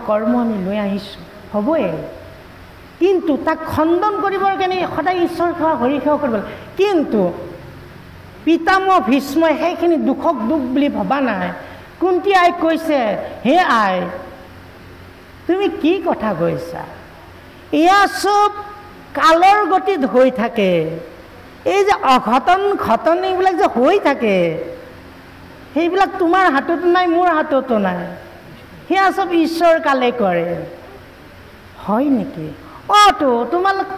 কৰ্ম আমি লৈ আহিছোঁ, হ'বই। কিন্তু তাক খণ্ডন কৰিবৰ কাৰণে সদায় ঈশ্বৰ সেৱা হৰি সেৱা কৰিব লাগে। কিন্তু পিতামহ ভীষ্মই সেইখিনি দুখক দুখ বুলি ভবা নাই। কুন্তী আইক কৈছে, হে আই তুমি কি কথা কৈছা? এয়া চব কালৰ গতিত হৈ থাকে। এই যে অঘটন ঘটন এইবিলাক যে হৈ থাকে, সেইবিলাক তোমাৰ হাততো নাই, মোৰ হাততো নাই। সেয়া চব ঈশ্বৰ কালে কৰে। হয় নেকি?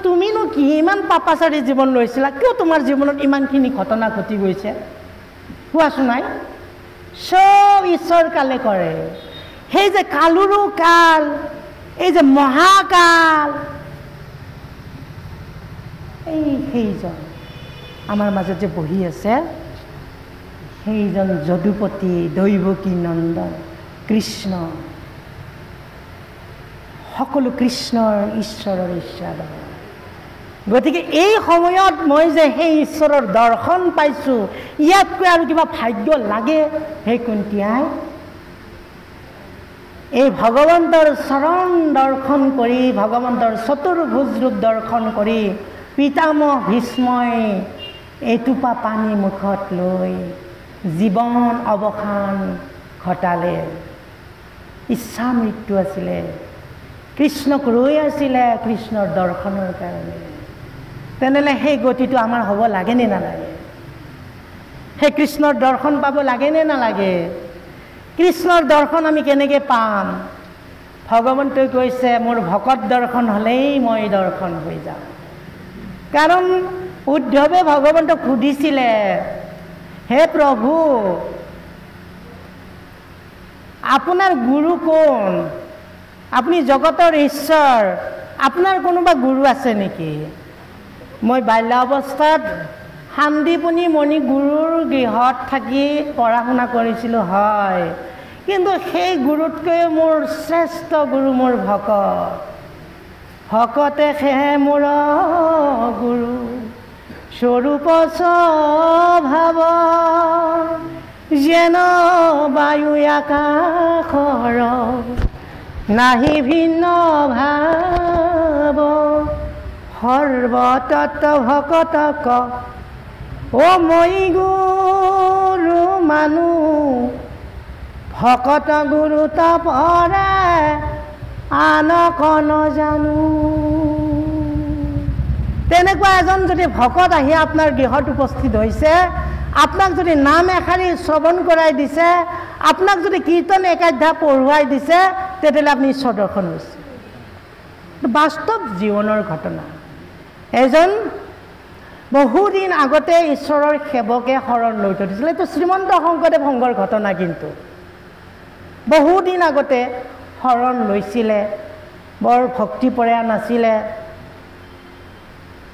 তুমিনো কি ইমান পাপাচাৰী জীৱন লৈছিলা? কিয় তোমাৰ জীৱনত ইমানখিনি ঘটনা ঘটি গৈছে? কোৱাচোন নাই। চব ঈশ্বৰ কালে কৰে। সেই যে কালৰো কাল, এই যে মহাকাল, সেইজন আমাৰ মাজত যে বহি আছে, সেইজন যদুপতি দৈৱকী নন্দন কৃষ্ণ, সকলো কৃষ্ণৰ ঈশ্বৰৰ ইচ্ছা। গতিকে এই সময়ত মই যে সেই ঈশ্বৰৰ দৰ্শন পাইছোঁ, ইয়াতকৈ আৰু কিবা ভাগ্য লাগে? সেই কুন্তী আই, এই ভগৱন্তৰ চৰণ দৰ্শন কৰি, ভগৱন্তৰ চতুৰ্ভুজ ৰূপ দৰ্শন কৰি পিতামহ ভীষ্মই এটোপা পানী মুখত লৈ জীৱন অৱসান ঘটালে। ইচ্ছা মৃত্যু আছিলে, কৃষ্ণক ৰৈ আছিলে কৃষ্ণৰ দৰ্শনৰ কাৰণে। তেনেহ'লে সেই গতিটো আমাৰ হ'ব লাগে নে নালাগে? সেই কৃষ্ণৰ দৰ্শন পাব লাগে নে নালাগে? কৃষ্ণৰ দৰ্শন আমি কেনেকৈ পাম? ভগৱন্তই কৈছে, মোৰ ভকত দৰ্শন হ'লেই মই দৰ্শন হৈ যাম। কাৰণ উদ্ধৱে ভগৱন্তক সুধিছিলে, হে প্ৰভু আপোনাৰ গুৰু কোন? আপুনি জগতৰ ঈশ্বৰ, আপোনাৰ কোনোবা গুৰু আছে নেকি? মই বাল্য অৱস্থাত শান্তিপুনি মণি গুৰুৰ গৃহত থাকি পঢ়া শুনা কৰিছিলোঁ, হয়। কিন্তু সেই গুৰুতকৈ মোৰ শ্ৰেষ্ঠ গুৰু মোৰ ভকত। ভকতে সেহে মোৰ গুৰু, স্বৰূপ স্বভাৱ যেন বায়ু আকাশৰ, নাহি ভিন্ন ভাৱ। সৰ্বতত্ব ভকতক অ মই গুৰু মানু, ভকত গুৰু তপৰে আনক নজানো। তেনেকুৱা এজন যদি ভকত আহি আপোনাৰ গৃহত উপস্থিত হৈছে, আপোনাক যদি নাম এষাৰি শ্ৰৱণ কৰাই দিছে, আপোনাক যদি কীৰ্তন একাধ্যায় পঢ়ুৱাই দিছে, তেতিয়াহ'লে আপুনি ঈশ্বৰ দৰ্শন হৈছে। বাস্তৱ জীৱনৰ ঘটনা। এজন বহুদিন আগতে ঈশ্বৰৰ সেৱকে শৰণ লৈ থৈ দিছিলে। এইটো শ্ৰীমন্ত শংকৰদেৱ সংঘৰ ঘটনা। কিন্তু বহুদিন আগতে শৰণ লৈছিলে, বৰ ভক্তিপৰায়ণ আছিলে।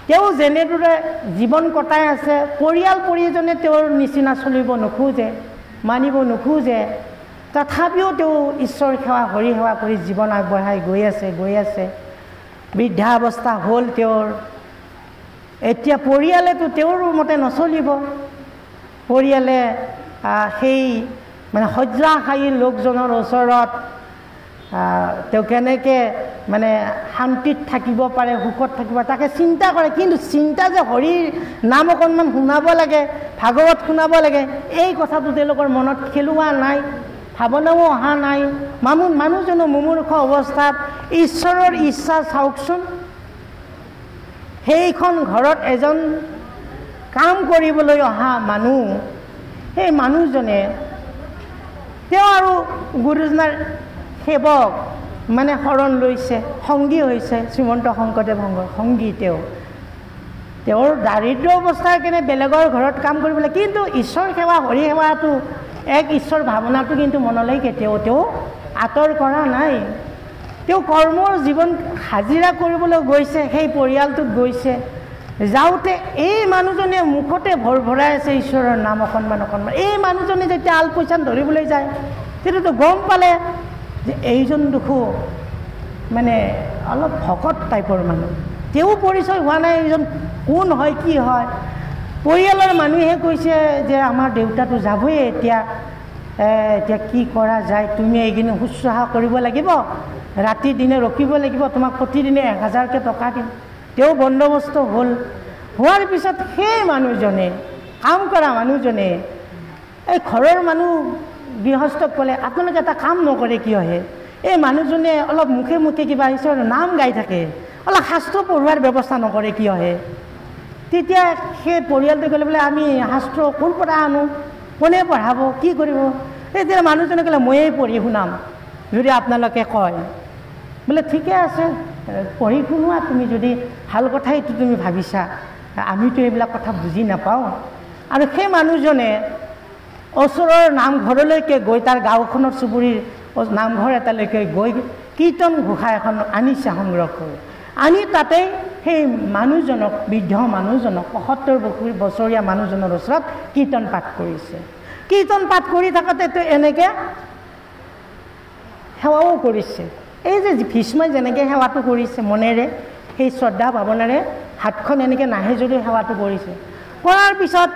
তেওঁ যেনেদৰে জীৱন কটাই আছে, পৰিয়াল পৰিজনে তেওঁৰ নিচিনা চলিব নোখোজে, মানিব নোখোজে। তথাপিও তেওঁ ঈশ্বৰ সেৱা হৰি সেৱা কৰি জীৱন আগবঢ়াই গৈ আছে। বৃদ্ধা অৱস্থা হ'ল তেওঁৰ। এতিয়া পৰিয়ালেতো তেওঁৰ মতে নচলিব। পৰিয়ালে সেই মানে শয্যাশায়ী লোকজনৰ ওচৰত তেওঁ কেনেকৈ মানে শান্তিত থাকিব পাৰে, সুখত থাকিব, তাকে চিন্তা কৰে। কিন্তু চিন্তা যে হৰিৰ নাম অকণমান শুনাব লাগে, ভাগৱত শুনাব লাগে, এই কথাটো তেওঁলোকৰ মনত খেলোৱা নাই, ভাৱনাও অহা নাই। মানুহজনো মুমূৰ্ষ অৱস্থাত ঈশ্বৰৰ ইচ্ছা চাওকচোন। সেইখন ঘৰত এজন কাম কৰিবলৈ অহা মানুহ, সেই মানুহজনে তেওঁ আৰু গুৰুজনাৰ সেৱক মানে শৰণ লৈছে, সংগী হৈছে, শ্ৰীমন্ত শংকৰদেৱ সংঘৰ সংগী। তেওঁৰ দাৰিদ্ৰ অৱস্থাৰ কাৰণে বেলেগৰ ঘৰত কাম কৰিবলৈ, কিন্তু ঈশ্বৰ সেৱা হৰি সেৱাটো এক ঈশ্বৰ ভাৱনাটো কিন্তু মনলৈ কেতিয়াও তেওঁ আঁতৰ কৰা নাই। তেওঁ কৰ্মৰ জীৱন হাজিৰা কৰিবলৈ গৈছে, সেই পৰিয়ালটোত গৈছে। যাওঁতে এই মানুহজনে মুখতে ভৰাই আছে ঈশ্বৰৰ নাম অকণমান। এই মানুহজনে যেতিয়া আলপৈচান ধৰিবলৈ যায়, তেতিয়াতো গম পালে যে এইজন দেখো মানে অলপ ভকত টাইপৰ মানুহ। তেওঁ পৰিচয় হোৱা নাই এইজন কোন হয়, কি হয়। পৰিয়ালৰ মানুহে কৈছে যে আমাৰ দেউতাটো যাবই, এতিয়া কি কৰা যায়, তুমি এইখিনি শুশ্ৰূষা কৰিব লাগিব। ৰাতি দিনে ৰখিব লাগিব, তোমাক প্ৰতিদিনে 1000কৈ টকা দিম। তেওঁ বন্দোবস্ত হ'ল। হোৱাৰ পিছত সেই মানুহজনে, কাম কৰা মানুহজনে এই ঘৰৰ মানুহ গৃহস্থক ক'লে, আপোনালোকে এটা কাম নকৰে কিয় হে? এই মানুহজনে অলপ মুখে মুখে কিবা ঈশ্বৰৰ নাম গাই থাকে, অলপ শাস্ত্ৰ পঢ়োৱাৰ ব্যৱস্থা নকৰে কিয় হে? তেতিয়া সেই পৰিয়ালটোৱে ক'লে বোলে আমি শাস্ত্ৰ ক'ৰ পৰা আনো, কোনে পঢ়াব, কি কৰিব? তেতিয়া মানুহজনে ক'লে ময়েই পঢ়ি শুনাম যদি আপোনালোকে কয়। বোলে ঠিকে আছে, পঢ়ি শুনোৱা, তুমি যদি ভাল কথা এইটো তুমি ভাবিছা, আমিতো এইবিলাক কথা বুজি নাপাওঁ। আৰু সেই মানুহজনে ওচৰৰ নামঘৰলৈকে গৈ, তাৰ গাঁওখনৰ চুবুৰীৰ নামঘৰ এটালৈকে গৈ কীৰ্তন ঘোষা এখন আনিছে সংগ্ৰহ কৰি। আনি তাতে সেই মানুহজনক, বৃদ্ধ মানুহজনক, ৭৫ বছৰীয়া মানুহজনৰ ওচৰত কীৰ্তন পাঠ কৰিছে। কীৰ্তন পাঠ কৰি থাকোঁতে এনেকৈ সেৱাও কৰিছে। এই যে ভীষ্মই যেনেকৈ সেৱাটো কৰিছে মনেৰে, সেই শ্ৰদ্ধা ভাৱনাৰে হাতখন এনেকৈ নাহে যদিও সেৱাটো কৰিছে। কৰাৰ পিছত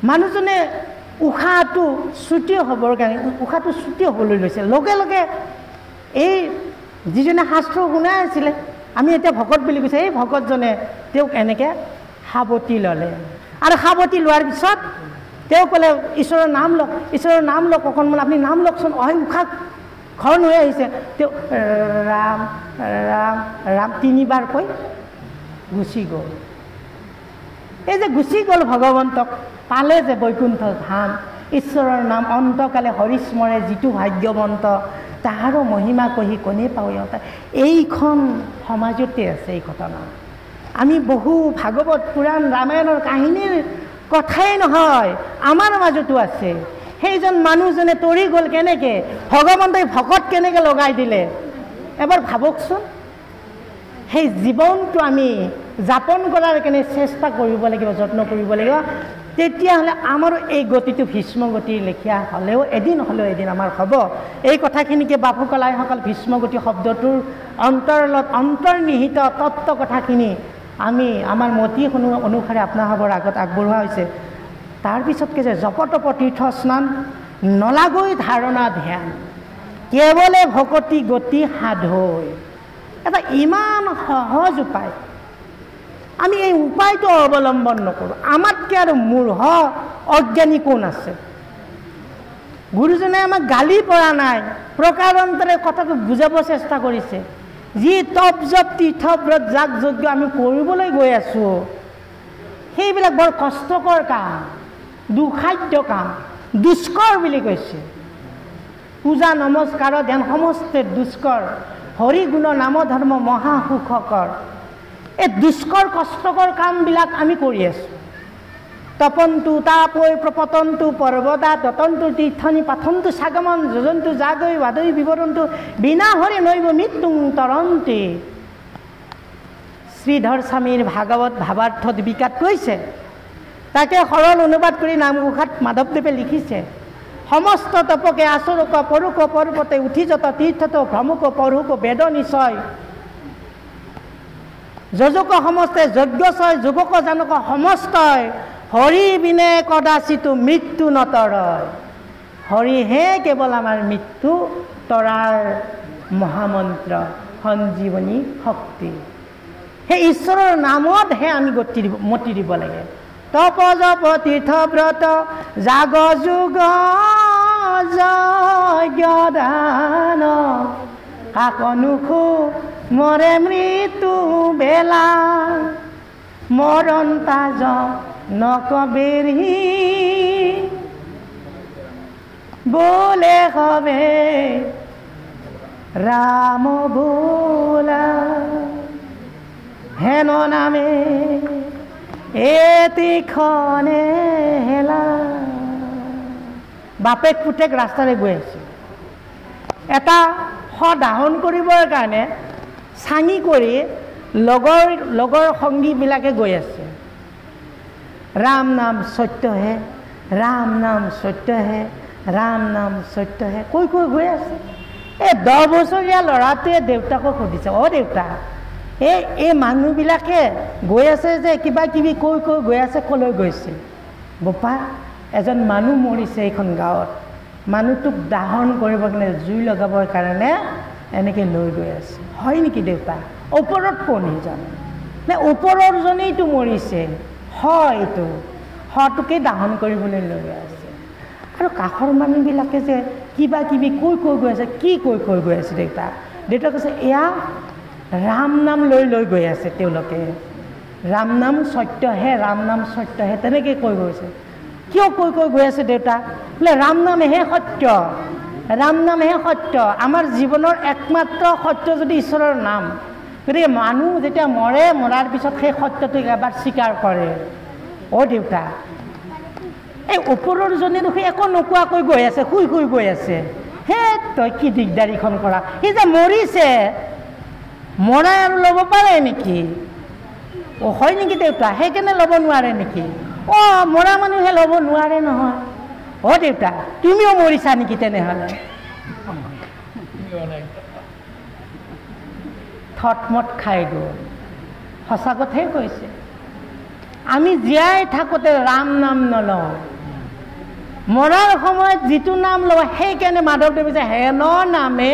মানুহজনে উশাহটো চুটি হ'বৰ কাৰণে, উশাহটো চুটি হ'বলৈ লৈছে। লগে লগে এই যিজনে শাস্ত্ৰ শুনাই আছিলে, আমি এতিয়া ভকত বুলি কৈছে, এই ভকতজনে তেওঁক এনেকৈ সাৱটি ল'লে। আৰু সাৱটি লোৱাৰ পিছত তেওঁ ক'লে ঈশ্বৰৰ নাম লওক, ঈশ্বৰৰ নাম লওক, অকণমান আপুনি নাম লওকচোন। উশাহ ঘৰ হৈ আহিছে। তেওঁ ৰাম ৰাম ৰাম 3বাৰ কৈ গুচি গ'ল। এই যে গুচি গ'ল, ভগৱন্তক পালে যে বৈকুণ্ঠ ধাম, ঈশ্বৰৰ নাম অন্তকালে হৰিস্মৰে যিটো ভাগ্যৱন্ত, তাহাৰো মহিমা কহি কোনে পায়। এইখন সমাজতে আছে এই ঘটনা। আমি বহু ভাগৱত পুৰাণ ৰামায়ণৰ কাহিনীৰ কথাই নহয়, আমাৰ মাজতো আছে। সেইজন মানুহজনে তৰি গ'ল কেনেকৈ, ভগৱন্তই ভকত কেনেকৈ লগাই দিলে, এবাৰ ভাবকচোন। সেই জীৱনটো আমি যাপন কৰাৰ কাৰণে চেষ্টা কৰিব লাগিব, যত্ন কৰিব লাগিব। তেতিয়াহ'লে আমাৰো এই গতিটো ভীষ্ম গতিৰ লেখীয়া হ'লেও এদিন আমাৰ হ'ব। এই কথাখিনিকে বাপু কলাইসকল ভীষ্মগতি শব্দটোৰ অন্তৰ্নিহিত তত্ত্ব কথাখিনি আমি আমাৰ মতি অনুসাৰে আপোনালোকৰ আগত আগবঢ়োৱা হৈছে। তাৰপিছতকে যে জপতপ তীৰ্থ স্নান, নলাগৈ ধাৰণা ধ্যান, কেৱলে ভকতি গতি সাধৈ, এটা ইমান সহজ উপায়। আমি এই উপায়টো অৱলম্বন নকৰোঁ। আমাতকৈ আৰু মূঢ় অজ্ঞানী কোন আছে? গুৰুজনে আমাক গালি পৰা নাই, প্ৰকাৰান্তৰে কথাটো বুজাব চেষ্টা কৰিছে। যি তপ জপ তীৰ্থব্ৰত যাগ যজ্ঞ আমি কৰিবলৈ গৈ আছোঁ, সেইবিলাক বৰ কষ্টকৰ কাম, দুঃসাধ্য কাম, দুষ্কৰ বুলি কৈছে। পূজা নমস্কাৰ ধ্যান সমস্তে দুষ্কৰ, হৰি গুণ নাম ধৰ্ম মহাসুখকৰ। এই দুষ্কৰ কষ্টকৰ কামবিলাক আমি কৰি আছোঁ। তপন্তু তাপৈ প্ৰপতন্তু পৰ্বতা দতন্তু তীৰ্থনি পাথন্তু সাগমন যজন্তু জাগৈ বাদৈ বিৱৰন্তু বিনা হৰি নৈব মৃত্যুং তৰন্তি। শ্ৰীধৰ স্বামীৰ ভাগৱত ভাৱাৰ্থ দীপিকাত কৈছে, তাকে সৰল অনুবাদ কৰি নামঘোষাত মাধৱদেৱে লিখিছে। সমস্ত তপকে আচৰক পৰুক পৰ্বতে উঠি যত তীৰ্থত ভ্ৰমুক পঢ়ুক বেদ নিশ্চয়, যজক সমস্তে যজ্ঞচয় যুৱক জানক সমস্তই, হৰি বিনে কদাচিতো মৃত্যু নতৰয়। হৰিহে কেৱল আমাৰ মৃত্যু তৰাৰ মহামন্ত্ৰ, সঞ্জীৱনী শক্তি। সেই ঈশ্বৰৰ নামতহে আমি মতি দিব লাগে। তপ জপ তীৰ্থ ব্ৰত জাগ যুগ যজ্ঞ দান, কাকনুখু মৰে মৃত্যু বেলা, মৰণ তাজ নকবেৰি বোলে হবে ৰাম বোলা, হেন নামে এতিখনে হেলা। বাপেক পুতেক ৰাস্তাৰে গৈ আছে, এটা দাহন কৰিবৰ কাৰণে চাঙি কৰি লগৰ সংগীবিলাকে গৈ আছে। ৰাম নাম সত্য হে, ৰাম নাম সত্য হে, ৰাম নাম সত্য হে কৈ গৈ আছে। এই 10 বছৰীয়া ল'ৰাটোৱে দেউতাকক সুধিছে, অ দেউতা, এই মানুহবিলাকে গৈ আছে যে কিবা কিবি কৈ গৈ আছে, ক'লৈ গৈছে? বোপা, এজন মানুহ মৰিছে এইখন গাঁৱত, মানুহটোক দাহন কৰিবৰ কাৰণে জুই লগাবৰ কাৰণে এনেকৈ লৈ গৈ আছে। হয় নেকি দেউতা? ওপৰত কোন সেইজন? নে ওপৰৰজনেইতো মৰিছে? হয়, এইটো হটোকে দাহন কৰিবলৈ লৈ আছে। আৰু কাষৰ মানুহবিলাকে যে কিবা কিবি কৈ গৈ আছে। কি কৈ গৈ আছে দেউতা? দেউতা কৈছে এয়া ৰাম নাম লৈ গৈ আছে তেওঁলোকে। ৰাম নাম সত্যহে, ৰাম নাম সত্যহে, তেনেকৈ কৈ গৈছে। কিয় কৈ গৈ আছে দেউতা? বোলে ৰাম নামহে সত্য, ৰাম নামহে সত্য। আমাৰ জীৱনৰ একমাত্ৰ সত্য যদি ঈশ্বৰৰ নাম। গতিকে মানুহ যেতিয়া মৰে, মৰাৰ পিছত সেই সত্যটোক এবাৰ স্বীকাৰ কৰে। অ' দেউতা, এই ওপৰৰজনে দেখোন একো নোকোৱাকৈ গৈ আছে, শুই গৈ আছে। হে তই কি দিগদাৰীখন কৰা? সি যে মৰিছে, মৰাই আৰু ল'ব পাৰে নেকি? অ' হয় নেকি দেউতা? সেইকাৰণে ল'ব নোৱাৰে নেকি? অ' মৰা মানুহে ল'ব নোৱাৰে নহয়। অ' দেউতা, তুমিও মৰিছা নেকি তেনেহ'লে? থটমট খাই গ'ল। সঁচা কথাই কৈছে। আমি জীয়াই থাকোঁতে ৰাম নাম নলওঁ, মৰাৰ সময়ত যিটো নাম লওঁ সেইকাৰণে মাধৱদেৱে যে হেন নামে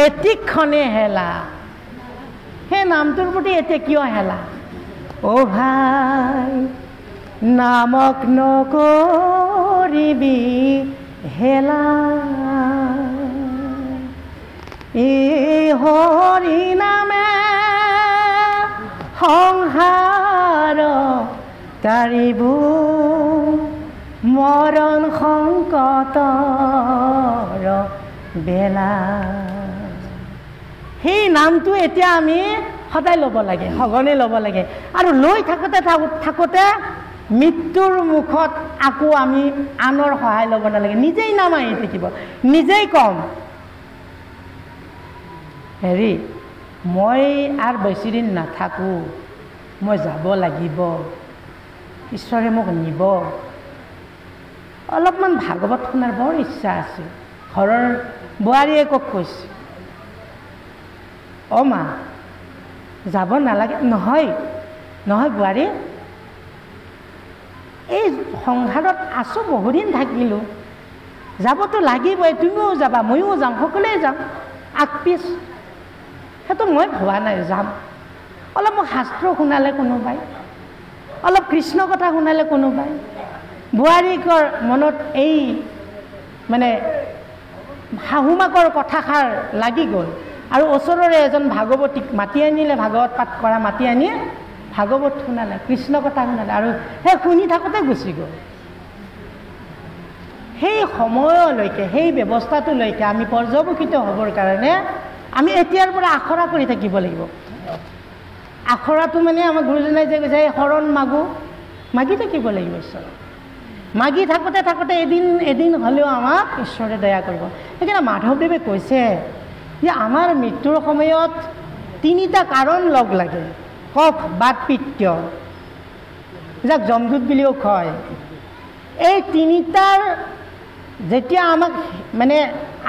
এতিক্ষণে হেলা। সেই নামটোৰ প্ৰতি এতিয়া কিয় হেলা? অ' ভাই নামক নকৰিবি হেলা, এই হৰি নামে সংসাৰ তাৰিব, মৰণ সংকটৰ বেলা। সেই নামটো এতিয়া আমি সদায় ল'ব লাগে, সঘনে ল'ব লাগে। আৰু লৈ থাকোঁতে মৃত্যুৰ মুখত আকৌ আমি আনৰ সহায় ল'ব নালাগে। নিজেই নাম আহি থাকিব, নিজেই কম হেৰি মই আৰু বেছিদিন নাথাকোঁ, মই যাব লাগিব, ঈশ্বৰে মোক নিব। অলপমান ভাগৱত শুনাৰ বৰ ইচ্ছা আছে। ঘৰৰ বোৱাৰীয়েকক কৈছে, অ' মা যাব নালাগে। নহয় বোৱাৰী, এই সংসাৰত আছোঁ, বহুদিন থাকিলোঁ, যাবতো লাগিবই। তুমিও যাবা, ময়ো যাম, সকলোৱে যাম, আগপিছ সেইটো মই ভবা নাই, যাম। অলপ মোক শাস্ত্ৰ শুনালে কোনোবাই, অলপ কৃষ্ণ কথা শুনালে কোনোবাই। বোৱাৰীকৰ মনত এই মানে শাহুমাকৰ কথাষাৰ লাগি গ'ল। আৰু ওচৰৰে এজন ভাগৱতীক মাতি আনিলে, ভাগৱত পাঠ কৰা মাতি আনি ভাগৱত শুনালে, কৃষ্ণ কথা শুনালে, আৰু সেই শুনি থাকোঁতে গুচি গ'ল। সেই সময়লৈকে, সেই ব্যৱস্থাটোলৈকে আমি পৰ্যবেক্ষিত হ'বৰ কাৰণে আমি এতিয়াৰ পৰা আখৰা কৰি থাকিব লাগিব। আখৰাটো মানে আমাৰ গুৰুজনাই যে কৈছে শৰণ মাগি থাকিব লাগিব ঈশ্বৰক। মাগি থাকোঁতে এদিন হ'লেও আমাক ঈশ্বৰে দয়া কৰিব। সেইকাৰণে মাধৱদেৱে কৈছে যে আমাৰ মৃত্যুৰ সময়ত 3টা কাৰণ লগ লাগে। কফ, বাত, পিত্ত, যাক যমদূত বুলিও কয়। এই 3টাৰ যেতিয়া আমাক মানে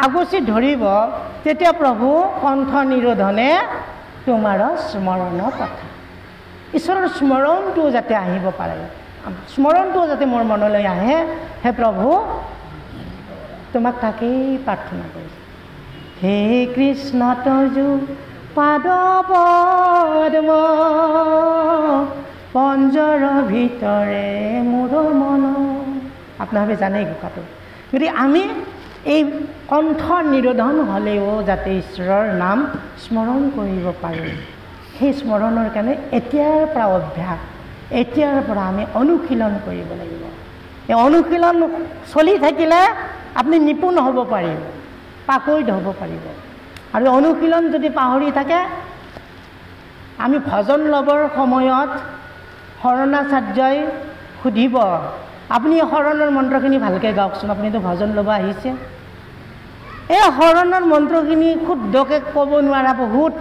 আগচি ধৰিব, তেতিয়া প্ৰভু কণ্ঠ নিৰোধনে তোমাৰ স্মৰণৰ কথা। ঈশ্বৰৰ স্মৰণটো যাতে আহিব পাৰে, স্মৰণটো যাতে মোৰ মনলৈ আহে, হে প্ৰভু তোমাক তাকেই প্ৰাৰ্থনা কৰিছোঁ। হে কৃষ্ণ তজু পাদ পদ্ম, পঞ্জৰ ভিতৰে মোৰ মন। আপোনালোকে জানে কথাটো। গতিকে আমি এই কণ্ঠ নিৰোধন হ'লেও যাতে ঈশ্বৰৰ নাম স্মৰণ কৰিব পাৰোঁ, সেই স্মৰণৰ কাৰণে এতিয়াৰ পৰা অভ্যাস, এতিয়াৰ পৰা আমি অনুশীলন কৰিব লাগিব। এই অনুশীলন চলি থাকিলে আপুনি নিপুণ হ'ব পাৰিব, পাকৈত হ'ব পাৰিব। আৰু অনুশীলন যদি পাহৰি থাকে, আমি ভজন ল'বৰ সময়ত শৰণাচাৰ্যই সুধিব, আপুনি শৰণৰ মন্ত্ৰখিনি ভালকৈ গাওকচোন, আপুনিতো ভজন ল'ব আহিছে। এই শৰণৰ মন্ত্ৰখিনি শুদ্ধকৈ ক'ব নোৱাৰা বহুত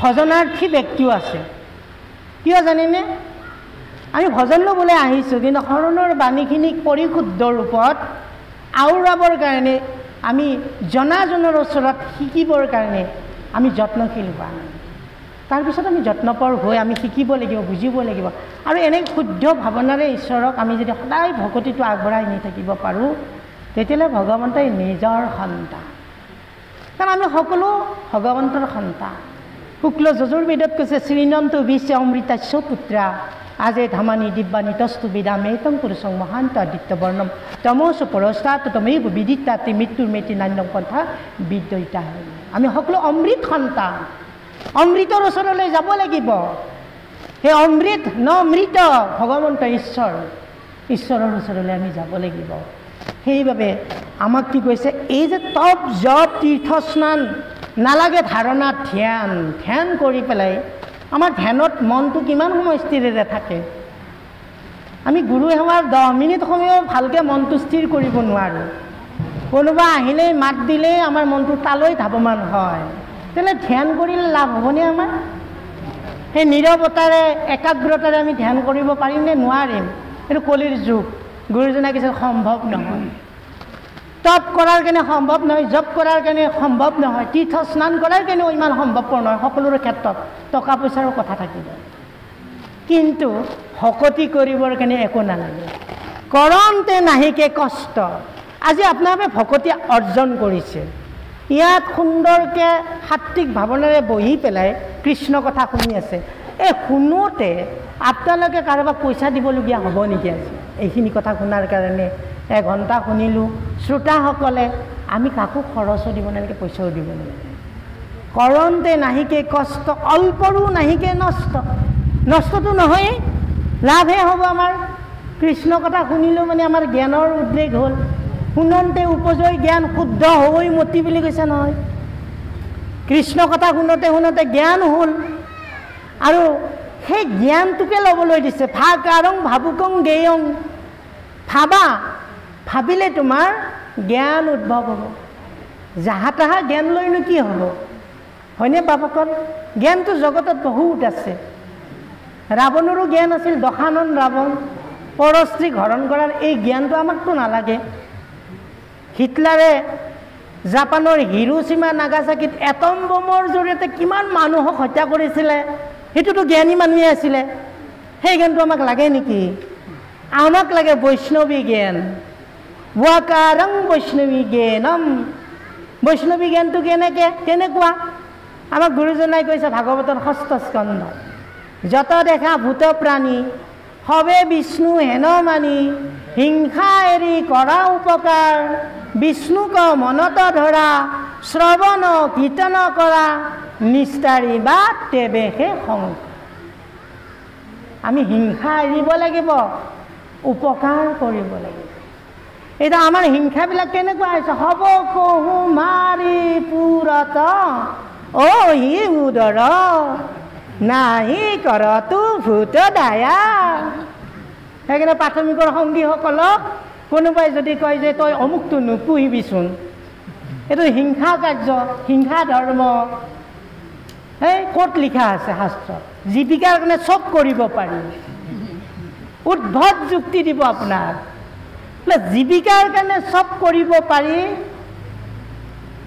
ভজনাৰ্থী ব্যক্তিও আছে। কিয় জানেনে? আমি ভজন ল'বলৈ আহিছোঁ, কিন্তু শৰণৰ বাণীখিনি পৰিশুদ্ধ ৰূপত আওৰাবৰ কাৰণে, আমি জনাজনৰ ওচৰত শিকিবৰ কাৰণে আমি যত্নশীল হোৱা নাই। তাৰপিছত আমি যত্নপৰ হৈ আমি শিকিব লাগিব, বুজিব লাগিব। আৰু এনে শুদ্ধ ভাৱনাৰে ঈশ্বৰক আমি যদি সদায় ভকতিটো আগবঢ়াই নি থাকিব পাৰোঁ, তেতিয়াহ'লে ভগৱন্তই নিজৰ সন্তান। কাৰণ আমি সকলো ভগৱন্তৰ সন্তান। শুক্ল যজুৰ্বেদত কৈছে শ্ৰীনন্ত বিশ্ব অমৃতাস্য পুত্ৰা আজে ধামানি দিব্যানি তস্তু বিদামেতং পুৰুষং মহান্ত আদিত্য বৰ্ণম তমস পৰস্তাত তমেব বিদিতাতি মৃত্যুৰ মেতি নান্যং পন্থা বিদ্যৈতা। আমি সকলো অমৃত সন্তান, অমৃতৰ ওচৰলৈ যাব লাগিব। সেই অমৃত ন অমৃত ভগৱন্ত ঈশ্বৰৰ ওচৰলৈ আমি যাব লাগিব। সেইবাবে আমাক কি কৈছে, এই যে তপ জপ তীৰ্থ স্নান নালাগে, ধাৰণা ধ্যান কৰি পেলাই আমাৰ ধ্যানত মনটো কিমান সময় স্থিৰেৰে থাকে। আমি গুৰু সেৱাৰ 10 মিনিট সময়ো ভালকৈ মনটো স্থিৰ কৰিব নোৱাৰোঁ। কোনোবা আহিলেই মাত দিলেই আমাৰ মনটো তালৈ ধাৱমান হয়। তেনে ধ্যান কৰিলে লাভ হ'বনে আমাৰ? সেই নীৰৱতাৰে একাগ্ৰতাৰে আমি ধ্যান কৰিব পাৰিম নে নোৱাৰিম? এইটো কলিৰ যুগ। গুৰুজনাই কৈছে সম্ভৱ নহয়। তপ কৰাৰ কাৰণে সম্ভৱ নহয়, জপ কৰাৰ কাৰণে সম্ভৱ নহয়, তীৰ্থ স্নান কৰাৰ কাৰণেও ইমান সম্ভৱপৰ নহয়। সকলোৰে ক্ষেত্ৰত টকা পইচাৰো কথা থাকিব, কিন্তু ভকতি কৰিবৰ কাৰণে একো নালাগে। কৰন্তে নাহিকে কষ্ট। আজি আপোনালোকে ভকতি অৰ্জন কৰিছে, ইয়াত সুন্দৰকৈ সাত্বিক ভাৱনাৰে বহি পেলাই কৃষ্ণ কথা শুনি আছে। এই শুনোতে আপোনালোকে কাৰোবাক পইচা দিবলগীয়া হ'ব নেকি? আজি এইখিনি কথা শুনাৰ কাৰণে 1 ঘণ্টা শুনিলোঁ। শ্ৰোতাসকলে আমি কাকো খৰচো দিব নালাগে, পইচাও দিব নালাগে। কৰন্তে নাহিকে কষ্ট, অল্পৰো নাহিকে নষ্ট। নষ্টটো নহয়েই, লাভহে হ'ব আমাৰ। কৃষ্ণ কথা শুনিলোঁ মানে আমাৰ জ্ঞানৰ উদ্ৰেক হ'ল। শুনন্তে উপজয় জ্ঞান, শুদ্ধ হৈ মতি বুলি কৈছে নহয়। কৃষ্ণ কথা শুনোতে জ্ঞান হ'ল, আৰু সেই জ্ঞানটোকে ল'বলৈ দিছে। ভাকাৰং ভাবুকং জ্ঞেয়ং। ভাবিলে তোমাৰ জ্ঞান উদ্ভৱ হ'ব। যাহা তাহা জ্ঞান লৈনো কি হ'ব, হয়নে বাপকল? জ্ঞানটো জগতত বহুত আছে। ৰাৱণৰো জ্ঞান আছিল, দশানন ৰাৱণ, পৰস্ত্ৰীক হৰণ কৰাৰ। এই জ্ঞানটো আমাকতো নালাগে। হিটলাৰে জাপানৰ হিৰোশ্বিমা নাগাচাকিত এটম বোমৰ জৰিয়তে কিমান মানুহক হত্যা কৰিছিলে, সেইটোতো জ্ঞানী মানুহে আছিলে। সেই জ্ঞানটো আমাক লাগে নেকি? আমাক লাগে বৈষ্ণৱী জ্ঞান। ৱাকাৰং বৈষ্ণৱী জ্ঞানম। বৈষ্ণৱী জ্ঞানটো কেনেকুৱা? আমাক গুৰুজনাই কৈছে ভাগৱতৰ 6ষ্ঠ স্কন্ধ, যত দেখা ভূত প্ৰাণী সবে বিষ্ণু হেন মানি, হিংসা এৰি কৰা উপকাৰ, বিষ্ণুক মনত ধৰা, শ্ৰৱণ কীৰ্তন কৰা, নিস্তাৰী বা তেবেহে সংসাৰ। আমি হিংসা এৰিব লাগিব, উপকাৰ কৰিব লাগিব। এতিয়া আমাৰ হিংসাবিলাক কেনেকুৱা হৈছে? হব কহু মাৰি পুৰত অহি উদৰ, নাহি কৰতো ভূত দায়া। সেইকাৰণে প্ৰাথমিকৰ সংগীসকলক কোনোবাই যদি কয় যে তই অমুকটো নুপুহিবিচোন, এইটো হিংসা কাৰ্য, হিংসা ধৰ্ম। এই ক'ত লিখা আছে শাস্ত্ৰত? জীৱিকাৰ কাৰণে চব কৰিব পাৰি। উদ্ভট যুক্তি দিব আপোনাৰ। জীৱিকাৰ কাৰণে চব কৰিব পাৰি।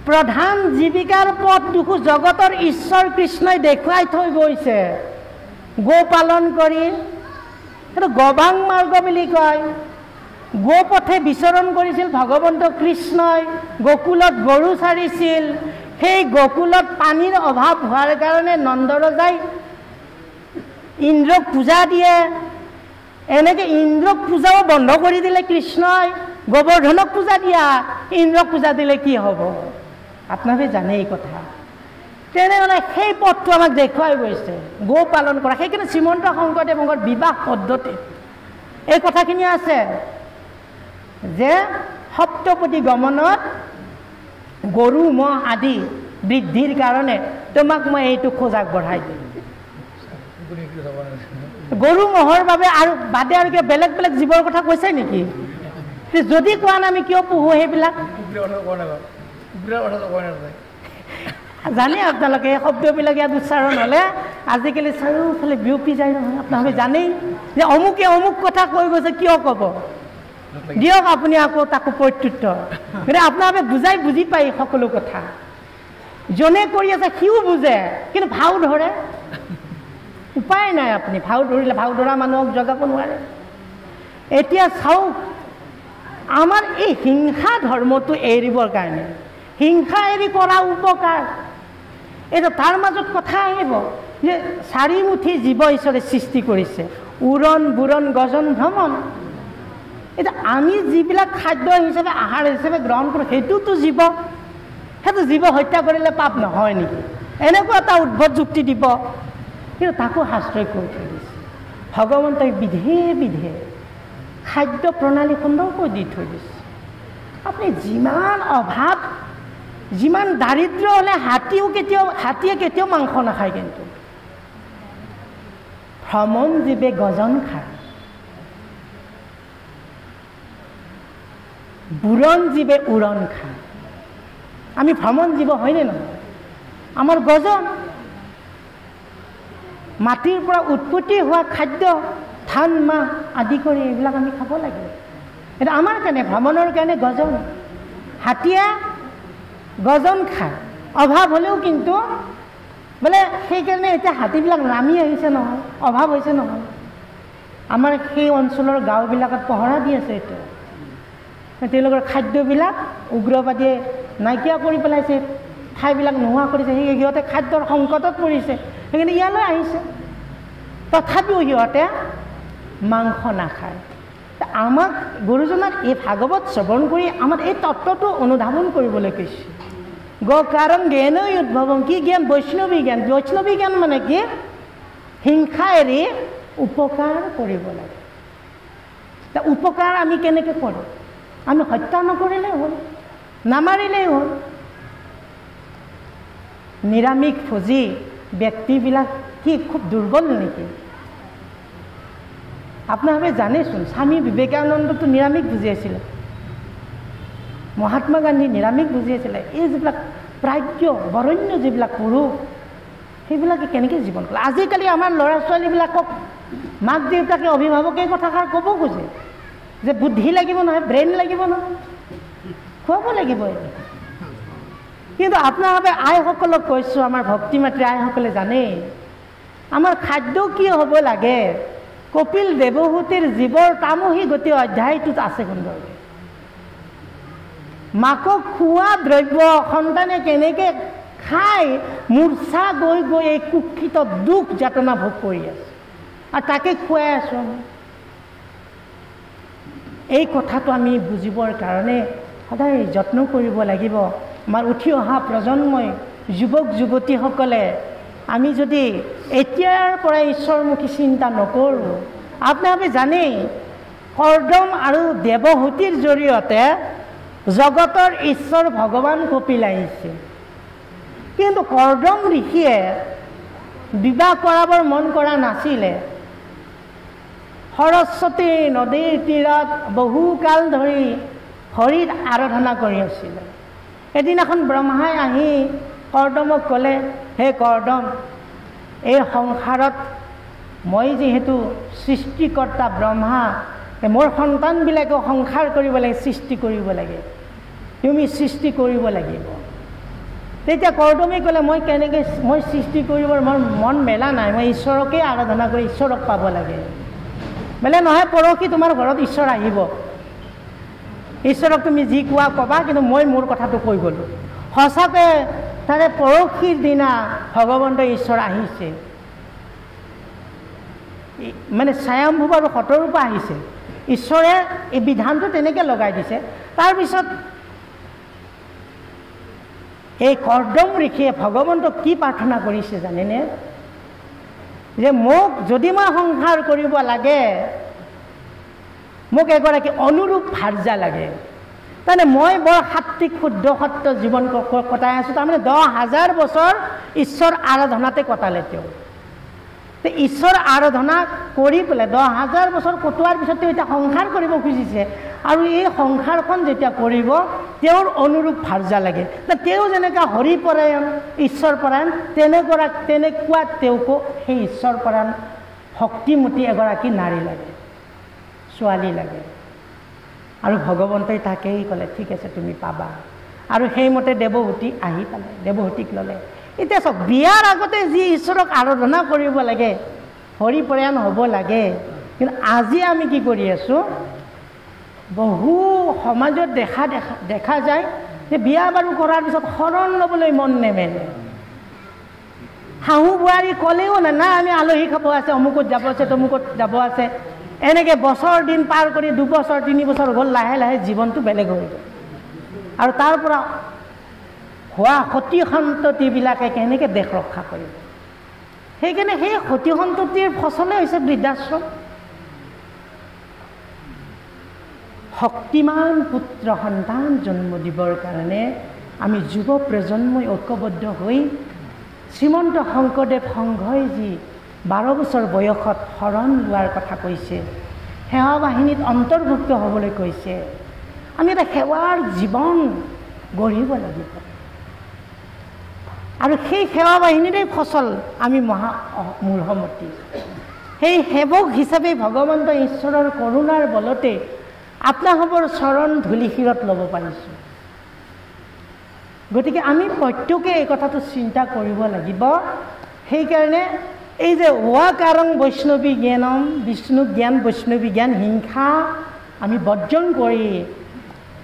প্ৰধান জীৱিকাৰ পথ দুখো জগতৰ ঈশ্বৰ কৃষ্ণই দেখুৱাই থৈ গৈছে। গো পালন কৰি, এইটো গবাং মাৰ্গ বুলি কয়। গো পথে বিচৰণ কৰিছিল ভগৱন্ত কৃষ্ণই, গকুলত গৰু চাৰিছিল। সেই গকুলত পানীৰ অভাৱ হোৱাৰ কাৰণে নন্দৰজাই ইন্দ্ৰক পূজা দিয়ে। এনেকৈ ইন্দ্ৰক পূজাও বন্ধ কৰি দিলে কৃষ্ণই। গোবৰ্ধনক পূজা দিয়া, ইন্দ্ৰক পূজা দিলে কি হ'ব? আপোনালোকে জানে এই কথা। তেনেহ'লে সেই পথটো আমাক দেখুৱাই গৈছে, গো পালন কৰা। সেইকাৰণে শ্ৰীমন্ত শংকৰদেৱৰ বিবাহ পদ্ধতিত এই কথাখিনি আছে যে সপ্তপদী গমনত গৰু ম'হ আদি বৃদ্ধিৰ কাৰণে তোমাক মই এইটো খোজ আগবঢ়াই দিম। গৰু ম'হৰ বাবে আৰু বাদে আৰু কিবা বেলেগ বেলেগ জীৱৰ কথা কৈছে নেকি? যদি কোৱা নাই আমি কিয় পোহো সেইবিলাক? জানে আপোনালোকে এই শব্দবিলাক ইয়াত উচ্চাৰণ হ'লে আজিকালি চাৰিওফালে বিয়পি যায় নহয়। আপোনালোকে জানেই যে অমুকে অমুক কথা কৈ গৈছে, কিয় ক'ব? দিয়ক আপুনি আকৌ তাকো প্ৰত্যুত্তৰ। গতিকে আপোনালোকে বুজি পায় সকলো কথা। যোনে কৰি আছে সিও বুজে, কিন্তু ভাও ধৰে। উপায় নাই, আপুনি ভাও ধৰিলে ভাও ধৰা মানুহক জগাব নোৱাৰে। এতিয়া চাওক, আমাৰ এই হিংসা ধৰ্মটো এৰিবৰ কাৰণে হিংসা এৰি কৰা উপকাৰ। এতিয়া তাৰ মাজত কথা আহিব যে চাৰিমুঠি জীৱ ঈশ্বৰে সৃষ্টি কৰিছে, উৰণ বুৰণ গজন ভ্ৰমণ। এতিয়া আমি যিবিলাক খাদ্য হিচাপে আহাৰ হিচাপে গ্ৰহণ কৰোঁ সেইটোতো জীৱ, সেইটো জীৱ হত্যা কৰিলে পাপ নহয় নেকি? এনেকুৱা এটা উদ্ভট যুক্তি দিব, কিন্তু তাকো শাস্ত্ৰই কৈ থৈ দিছে। ভগৱন্তই বিধে বিধে খাদ্য প্ৰণালী সুন্দৰকৈ দি থৈ দিছে। আপুনি যিমান অভাৱ, যিমান দাৰিদ্ৰ হ'লে হাতীয়ে কেতিয়াও মাংস নাখায়, কিন্তু ভ্ৰমণ জীৱে গজন খায়, বুৰণ জীৱে উৰণ খায়। আমি ভ্ৰমণ জীৱ হয়নে নহয়? আমাৰ গজন মাটিৰ পৰা উৎপত্তি হোৱা খাদ্য, ধান মাহ আদি কৰি এইবিলাক আমি খাব লাগে। এটা আমাৰ কাৰণে ভ্ৰমণৰ কাৰণে গজন। হাতীয়ে গজন খায়, অভাৱ হ'লেও কিন্তু বোলে সেইকাৰণে এতিয়া হাতীবিলাক নামি আহিছে নহয়, অভাৱ হৈছে নহয়। আমাৰ সেই অঞ্চলৰ গাঁওবিলাকত পহৰা দি আছে এতিয়া। তেওঁলোকৰ খাদ্যবিলাক উগ্ৰবাদীয়ে নাইকিয়া কৰি পেলাইছে, ঠাইবিলাক নোহোৱা কৰিছে, সেই সিহঁতে খাদ্যৰ সংকটত পৰিছে, সেইকাৰণে ইয়ালৈ আহিছে। তথাপিও সিহঁতে মাংস নাখায়। আমাক গুৰুজনাক এই ভাগৱত শ্ৰৱণ কৰি আমাক এই তত্ত্বটো অনুধাৱন কৰিবলৈ কৈছে। কাৰণ জ্ঞানই উদ্ভৱম, কি জ্ঞান? বৈষ্ণৱী জ্ঞান। বৈষ্ণৱী জ্ঞান মানে কি? হিংসা এৰি উপকাৰ কৰিব লাগে। উপকাৰ আমি কেনেকৈ কৰোঁ? আমি হত্যা নকৰিলেই হ'ল, নামাৰিলেই হ'ল। নিৰামিষ ভোজী ব্যক্তিবিলাক কি খুব দুৰ্বল নেকি? আপোনালোকে জানেচোন, স্বামী বিবেকানন্দটো নিৰামিষ ভোজী আছিলে, মহাত্মা গান্ধী নিৰামিষ ভোজী আছিলে। এই যিবিলাক প্ৰাজ্ঞ বৰণ্য যিবিলাক পুৰুষ, সেইবিলাকে কেনেকৈ জীৱন কৰে? আজিকালি আমাৰ ল'ৰা ছোৱালীবিলাকক মাক দেউতাকে, অভিভাৱকে কথাষাৰ ক'ব খোজে যে বুদ্ধি লাগিব নহয়, ব্ৰেইন লাগিব নহয়, খুৱাব লাগিব। কিন্তু আপোনালোকে আইসকলক কৈছোঁ, আমাৰ ভক্তি মাতৃ আইসকলে জানেই আমাৰ খাদ্য কি হ'ব লাগে। কপিল দেৱহূতিৰ জীৱৰ তামহী গতি অধ্যায়টোত আছে সুন্দৰকৈ। মাকক খোৱা দ্ৰব্য সন্তানে কেনেকৈ খাই মূৰ্ছা গৈ গৈ এই কুক্ষিত দুখ যাতনা ভোগ কৰি আছে, আৰু তাকে খুৱাই আছোঁ আমি। এই কথাটো আমি বুজিবৰ কাৰণে সদায় যত্ন কৰিব লাগিব। আমাৰ উঠি অহা প্ৰজন্মই, যুৱক যুৱতীসকলে আমি যদি এতিয়াৰ পৰা ঈশ্বৰমুখী চিন্তা নকৰোঁ, আপোনালোকে জানেই কৰ্দম আৰু দেৱহূতিৰ জৰিয়তে জগতৰ ঈশ্বৰ ভগৱান কপিল আহিছে। কিন্তু কৰ্দম ঋষিয়ে বিবাহ কৰাবৰ মন কৰা নাছিলে। সৰস্বতী নদীৰ তীৰত বহুকাল ধৰি হৰিৰ আৰাধনা কৰি আছিলে। এদিনাখন ব্ৰহ্মাই আহি কৰ্দমক ক'লে, হে কৰ্দম, এই সংসাৰত মই যিহেতু সৃষ্টিকৰ্তা ব্ৰহ্মা, মোৰ সন্তানবিলাকেও সংসাৰ কৰিব লাগে, সৃষ্টি কৰিব লাগে, তুমি সৃষ্টি কৰিব লাগিব। তেতিয়া কৰ্দমে ক'লে, মই সৃষ্টি কৰিবৰ মোৰ মন মেলা নাই, মই ঈশ্বৰকে আৰাধনা কৰি ঈশ্বৰক পাব লাগে। বোলে নহয়, পৰহি তোমাৰ ঘৰত ঈশ্বৰ আহিব, ঈশ্বৰক তুমি যি কোৱা ক'বা, কিন্তু মই মোৰ কথাটো কৈ গ'লোঁ। সঁচাকৈ তাৰে পৰহিৰ দিনা ভগৱন্ত ঈশ্বৰ আহিছে, মানে স্বয়ম্ভূ আৰু সতৰূপা আহিছে। ঈশ্বৰে এই বিধানটো তেনেকৈ লগাই দিছে। তাৰপিছত এই কৰ্দম ঋষিয়ে ভগৱন্তক কি প্ৰাৰ্থনা কৰিছে জানেনে? যে মোক যদি মই সংসাৰ কৰিব লাগে, মোক এগৰাকী অনুৰূপ ভাৰ্যা লাগে। তাৰমানে মই বৰ সাত্বিক শুদ্ধ সত্য জীৱন কটাই আছোঁ। তাৰমানে 10,000 বছৰ ঈশ্বৰ আৰাধনাতে কটালে তেওঁ। ঈশ্বৰ আৰাধনা কৰি পেলাই 10,000 বছৰ কটোৱাৰ পিছত তেওঁ এতিয়া সংসাৰ কৰিব খুজিছে, আৰু এই সংসাৰখন যেতিয়া কৰিব তেওঁৰ অনুৰূপ ভাৰ্যা লাগে। তেওঁ যেনেকৈ হৰিপৰায়ণ ঈশ্বৰপৰায়ণ, তেনেকুৱা তেওঁকো সেই ঈশ্বৰপৰায়ণ শক্তিমতী এগৰাকী নাৰী লাগে, ছোৱালী লাগে। আৰু ভগৱন্তই তাকেই ক'লে, ঠিক আছে তুমি পাবা। আৰু সেইমতে দেৱহূতি আহি পালে, দেৱহূতিক ল'লে। এতিয়া চাওক, বিয়াৰ আগতে যি ঈশ্বৰক আৰাধনা কৰিব লাগে, হৰিপৰায়ণ হ'ব লাগে, কিন্তু আজি আমি কি কৰি আছোঁ? বহু সমাজত দেখা যায় সেই বিয়া বাৰু কৰাৰ পিছত শৰণ ল'বলৈ মন নেমেলে। শাহু বোৱাৰী ক'লেও না আমি আলহী খাব আছে, অমুকত যাব আছে, তমুকত যাব আছে, এনেকৈ বছৰ দিন পাৰ কৰি 2 বছৰ 3 বছৰ গ'ল, লাহে লাহে জীৱনটো বেলেগ হৈ গ'ল। আৰু তাৰ পৰা হোৱা সতি সন্ততিবিলাকে কেনেকৈ দেশ ৰক্ষা কৰিব? সেইকাৰণে সেই সতি সন্ততিৰ ফচলে হৈছে বৃদ্ধাশ্ৰম। শক্তিমান পুত্ৰ সন্তান জন্ম দিবৰ কাৰণে আমি যুৱ প্ৰজন্মই ঐক্যবদ্ধ হৈ শ্ৰীমন্ত শংকৰদেৱ সংঘই যি 12 বছৰ বয়সত শৰণ লোৱাৰ কথা কৈছে, সেৱা বাহিনীত অন্তৰ্ভুক্ত হ'বলৈ কৈছে, আমি এটা সেৱাৰ জীৱন গঢ়িব লাগিব। আৰু সেই সেৱা বাহিনীৰে ফচল আমি মূঢ়মতি। সেই সেৱক হিচাপে ভগৱন্ত ঈশ্বৰৰ কৰুণাৰ বলতে আপোনাসৱৰ চৰণ ধূলিশিৰত ল'ব পাৰিছোঁ। গতিকে আমি প্ৰত্যেকে এই কথাটো চিন্তা কৰিব লাগিব। সেইকাৰণে এই যে ৱাকাৰং বৈষ্ণৱী জ্ঞানম, বিষ্ণু জ্ঞান বৈষ্ণৱী জ্ঞান, হিংসা আমি বৰ্জন কৰি,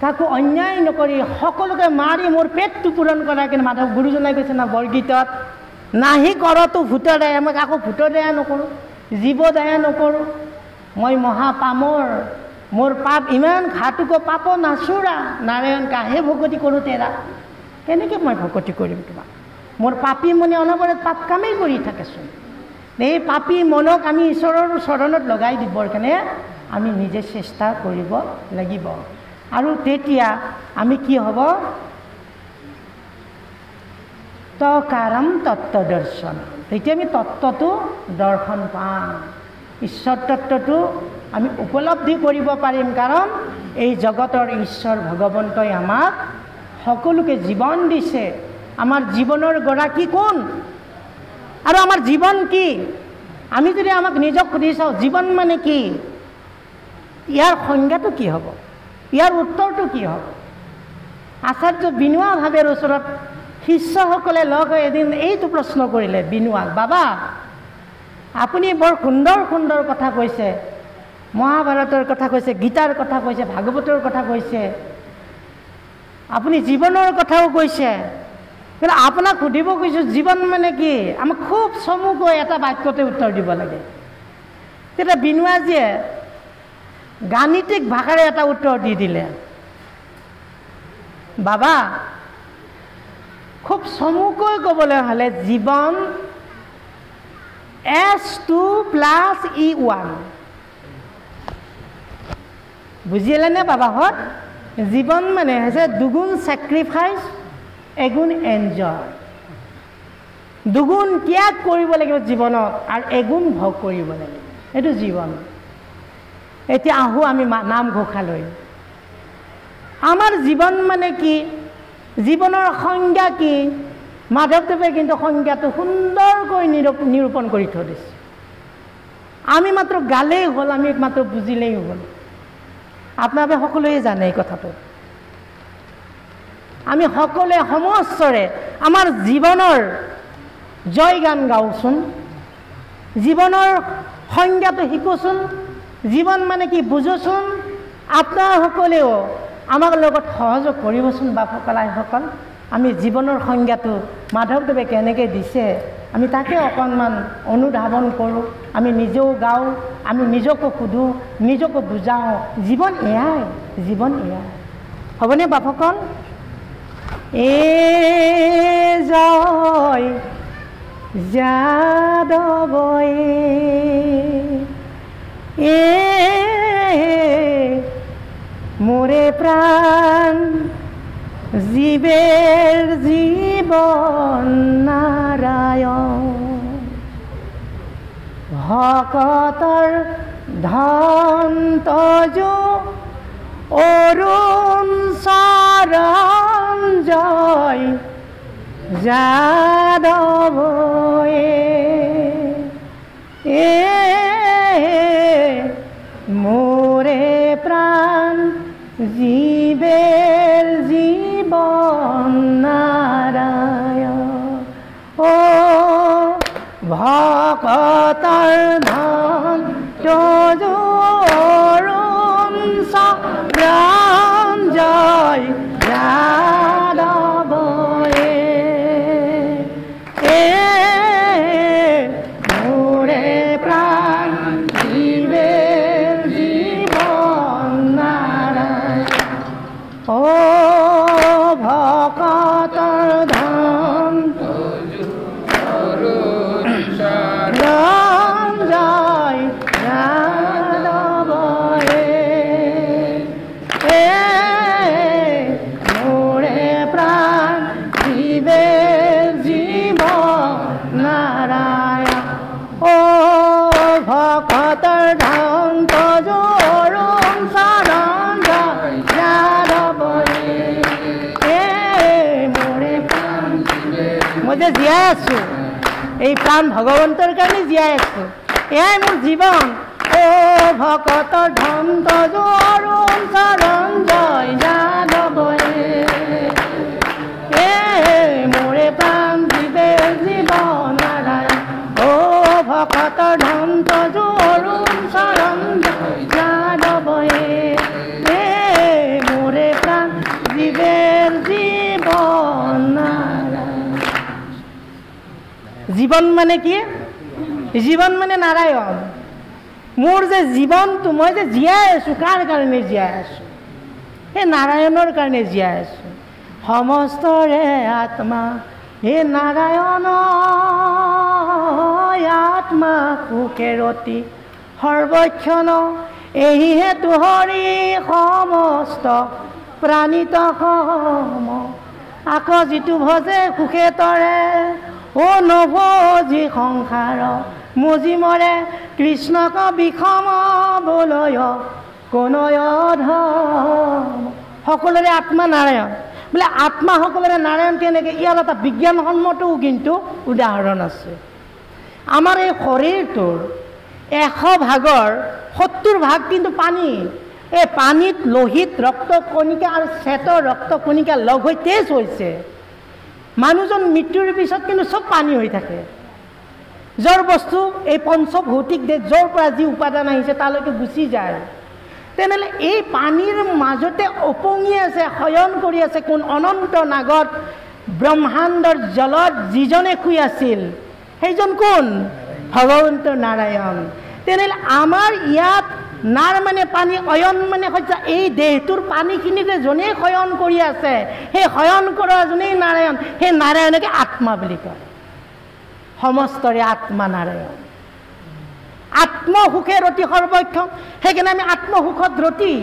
কাকো অন্যায় নকৰি, সকলোকে মাৰি মোৰ পেটটো পূৰণ কৰা। কিন্তু মাধৱ গুৰুজনাই কৈছে না বৰগীতত, নাহি কৰতো ভূত দয়া, মই কাকো ভূত দয়া নকৰোঁ, জীৱ দয়া নকৰোঁ, মই মহাপামৰ, মোৰ পাপ ইমান ঘাটুকো পাপ নাচোৰা, নাৰায়ণ কাহে ভকতি কৰোঁ তেৰা। কেনেকৈ মই ভকতি কৰিম তোমাক? মোৰ পাপী মনে অনবৰত পাপ কামেই কৰি থাকেচোন। এই পাপী মনক আমি ঈশ্বৰৰ চৰণত লগাই দিবৰ কাৰণে আমি নিজে চেষ্টা কৰিব লাগিব। আৰু তেতিয়া আমি কি হ'ব? তকাৰম তত্ত্ব দৰ্শন, তেতিয়া আমি তত্ত্বটো দৰ্শন পাম, ঈশ্বৰ তত্ত্বটো আমি উপলব্ধি কৰিব পাৰিম। কাৰণ এই জগতৰ ঈশ্বৰ ভগৱন্তই আমাক সকলোকে জীৱন দিছে। আমাৰ জীৱনৰ গৰাকী কোন আৰু আমাৰ জীৱন কি? আমি যদি আমাক নিজক সুধি চাওঁ জীৱন মানে কি, ইয়াৰ সংজ্ঞাটো কি হ'ব? ইয়াৰ উত্তৰটো কি হ'ব? আচাৰ্য বিনোৱা ভাৱেৰ ওচৰত শিষ্যসকলে লগ হৈ এদিন এইটো প্ৰশ্ন কৰিলে বিনোৱাক, বাবা আপুনি বৰ সুন্দৰ সুন্দৰ কথা কৈছে, মহাভাৰতৰ কথা কৈছে, গীতাৰ কথা কৈছে, ভাগৱতৰ কথা কৈছে, আপুনি জীৱনৰ কথাও কৈছে, কিন্তু আপোনাক সুধিব কৈছোঁ জীৱন মানে কি? আমাক খুব চমুকৈ এটা বাক্যতে উত্তৰ দিব লাগে। তেতিয়া বিনোৱাজীয়ে গাণিতিক ভাষাৰে এটা উত্তৰ দি দিলে, বাবা খুব চমুকৈ ক'বলৈ হ'লে জীৱন S2 + E1। বুজিলেনে বাবাহঁত? জীৱন মানে হৈছে দুগুণ ছেক্ৰিফাইচ, এগুণ এনজয়। দুগুণ ত্যাগ কৰিব লাগিব জীৱনত আৰু এগুণ ভোগ কৰিব লাগিব, এইটো জীৱন। এতিয়া আহোঁ আমি নামঘোষালৈ। আমাৰ জীৱন মানে কি, জীৱনৰ সংজ্ঞা কি? মাধৱদেৱে কিন্তু সংজ্ঞাটো সুন্দৰকৈ নিৰূপণ কৰি থৈ দিছে। আমি মাত্ৰ গালেই হ'ল, আমি মাত্ৰ বুজিলেই হ'ল। আপোনালোকে সকলোৱে জানে এই কথাটো। আমি সকলোৱে সমস্বৰে আমাৰ জীৱনৰ জয়গান গাওঁচোন, জীৱনৰ সংজ্ঞাটো শিকোচোন, জীৱন মানে কি বুজোচোন। আপোনাসকলেও আমাৰ লগত সহযোগ কৰিবচোন বাপসকলাইসকল। আমি জীৱনৰ সংজ্ঞাটো মাধৱদেৱে কেনেকৈ দিছে আমি তাকে অকণমান অনুধাৱন কৰোঁ, আমি নিজেও গাওঁ, আমি নিজকো সোধোঁ, নিজকো বুজাওঁ। জীৱন এয়াই, জীৱন এয়াই। হ'বনে বাপসকল? জয় যাদৱই মোৰে প্ৰাণ জীৱেৰ জীৱন নাৰায়ণ, ভকতৰ ধন তজু অৰুণ চৰণ জয় যাদৱয়ে মোৰে প্ৰাণ জীৱেৰ জীৱন নাৰায়ণ, ভকতৰ ধন তজু অৰুণ চৰণ জয় আছোঁ, এই প্ৰাণ ভগৱন্তৰ কাৰণে জীয়াই আছোঁ, এয়াই মোৰ জীৱন। ও ভকত ধন্ত অৰুণ চৰণ জয় যাদৱয়ে, মোৰে প্ৰাণ জীৱে জীৱন নাৰায়ণ। ও ভকত ধন্ত অৰুণ চৰণ জয় যাদৱয়ে, মোৰে প্ৰাণ জীৱে জীৱন নাৰায়ণ। জীৱন মানে কি? জীৱন মানে নাৰায়ণ। মোৰ যে জীৱনটো মই যে জীয়াই আছোঁ, কাৰ কাৰণে জীয়াই আছোঁ? সেই নাৰায়ণৰ কাৰণে জীয়াই আছোঁ। সমস্তৰে আত্মা হে নাৰায়ণ, আত্মা সুখে ৰতি সৰ্বক্ষণ, এহিহে তোহৰি সমস্ত প্ৰাণিত সম। আকৌ যিটো ভজে সুখে তৰে, ও নভজি সংসাৰ মজি মৰে, কৃষ্ণক বিষম বলয় কোনয় ধৰ্ম। সকলোৰে আত্মা নাৰায়ণ বোলে, আত্মা সকলোৰে নাৰায়ণ কেনেকৈ? ইয়াৰ এটা বিজ্ঞানসন্মতও কিন্তু উদাহৰণ আছে। আমাৰ এই শৰীৰটোৰ 100 ভাগৰ 70 ভাগ কিন্তু পানী। এই পানীত লোহিত ৰক্ত কণিকা আৰু শ্বেত ৰক্ত কণিকা লগ হৈ তেজ হৈছে। মানুহজন মৃত্যুৰ পিছত কিন্তু চব পানী হৈ থাকে। যৰ বস্তু এই পঞ্চভৌতিক দেশ, য'ৰ পৰা যি উপাদান আহিছে তালৈকে গুচি যায়। তেনেহ'লে এই পানীৰ মাজতে উপঙি আছে, শয়ন কৰি আছে কোন? অনন্ত নাগত ব্ৰহ্মাণ্ডৰ জলত যিজনে শুই আছিল, সেইজন কোন? ভগৱন্ত নাৰায়ণ। তেনেহ'লে আমাৰ ইয়াত নাৰ মানে পানী, অয়ন মানে শয্যা। এই দেহটোৰ পানীখিনিতে যোনে শয়ন কৰি আছে, সেই শয়ন কৰা যোনেই নাৰায়ণ, সেই নাৰায়ণকে আত্মা বুলি কয়। সমস্তৰে আত্মা নাৰায়ণ। আত্মসুখে ৰতি সৰ্বক্ষম। সেইকাৰণে আমি আত্মসুখত ৰতি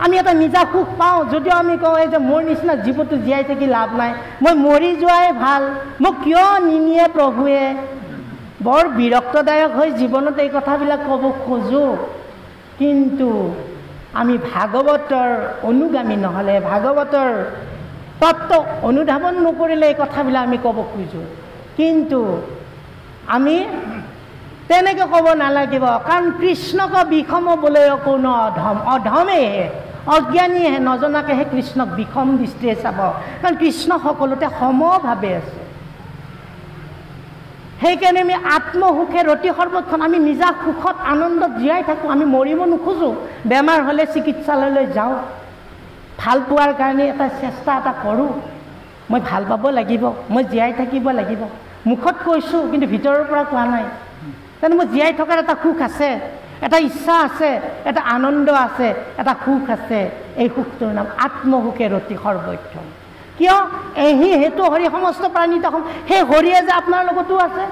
আমি এটা নিজা সুখ পাওঁ। যদিও আমি কওঁ এই যে মোৰ নিচিনা জীৱটো জীয়াই থাকি লাভ নাই, মই মৰি যোৱাই ভাল, মোক কিয় নিনিয়ে প্ৰভুৱে? বৰ বিৰক্তদায়ক হৈ জীৱনত এই কথাবিলাক ক'ব খোজোঁ। কিন্তু আমি ভাগৱতৰ অনুগামী নহ'লে, ভাগৱতৰ তত্ত্ব অনুধাৱন নকৰিলে এই কথাবিলাক আমি ক'ব খোজোঁ। কিন্তু আমি তেনেকৈ ক'ব নালাগিব, কাৰণ কৃষ্ণক বিষম বলয় কোনো অধম। অধমেহে, অজ্ঞানীয়েহে, নজনাকেহে কৃষ্ণক বিষম দৃষ্টিৰে চাব, কাৰণ কৃষ্ণ সকলোতে সমভাৱে আছে। সেইকাৰণে আমি আত্মসুখে ৰতি সৰ্বক্ষণ, আমি নিজা সুখত আনন্দত জীয়াই থাকোঁ। আমি মৰিব নোখোজোঁ। বেমাৰ হ'লে চিকিৎসালয়লৈ যাওঁ, ভাল পোৱাৰ কাৰণে এটা চেষ্টা এটা কৰোঁ। মই ভাল পাব লাগিব, মই জীয়াই থাকিব লাগিব। মুখত কৈছোঁ কিন্তু ভিতৰৰ পৰা কোৱা নাই। তাৰমানে মোৰ জীয়াই থকাৰ এটা সুখ আছে, এটা ইচ্ছা আছে, এটা আনন্দ আছে, এটা সুখ আছে। এই সুখটোৰ নাম আত্মসুখে ৰতি সৰ্বক্ষণ। কিয়? এহি হেতু হৰি সমস্ত প্ৰাণিত সম। সেই হৰিয়ে যে আপোনাৰ লগতো আছে।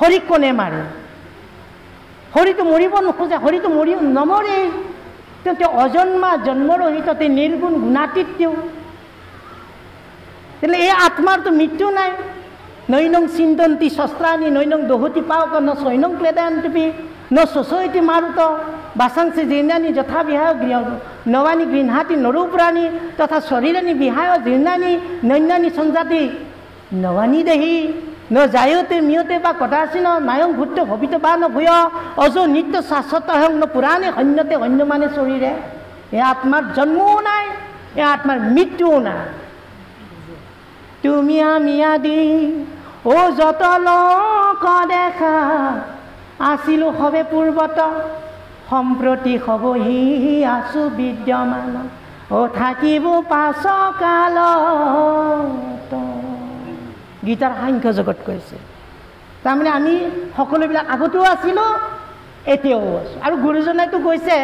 হৰিক কোনে মাৰে? হৰিটো মৰিব নোখোজে, হৰিটো নমৰেই। তেওঁ অজন্মা জন্মৰহিত, তেওঁ নিৰ্গুণ গুণাতীত। তেওঁ তেতিয়াহ'লে এই আত্মাৰতো মৃত্যু নাই। নৈনং চিন্তন্তি শস্ত্ৰাণি নৈনং দহতি পাওক ন চৈনং ক্লেদায়ন্তি ন শোষয়তি মাৰুত বাসাংসি জীৰ্ণানি যথা বিহায় গৃহ নৱানি গৃহাতি নৰুপ্ৰাণী তথা শৰীৰানি বিহায় জীৰ্ণানি নৈন্যানি সঞ্জাতি নৱানি দেহি ন জায়তে মিয়তে বা কদাচিন নায়ং ভূত ভবিত বা ন ভূয় অজো নিত্য শাশ্বত হং ন পুৰাণে সন্যতে অন্য মানে শৰীৰে। এই আত্মাৰ জন্মও নাই, এই আত্মাৰ মৃত্যুও নাই। তুমি আমি আদি ও যত লোক দেখা আছিলো হবে পূৰ্বত সম্প্ৰতি হবহি আছো বিদ্যমান ও থাকিব পাছ কালত। গীতাৰ সাংখ্য জগত কৈছে। তাৰমানে আমি সকলোবিলাক আগতেও আছিলোঁ, এতিয়াও আছোঁ। আৰু গুৰুজনাইতো কৈছে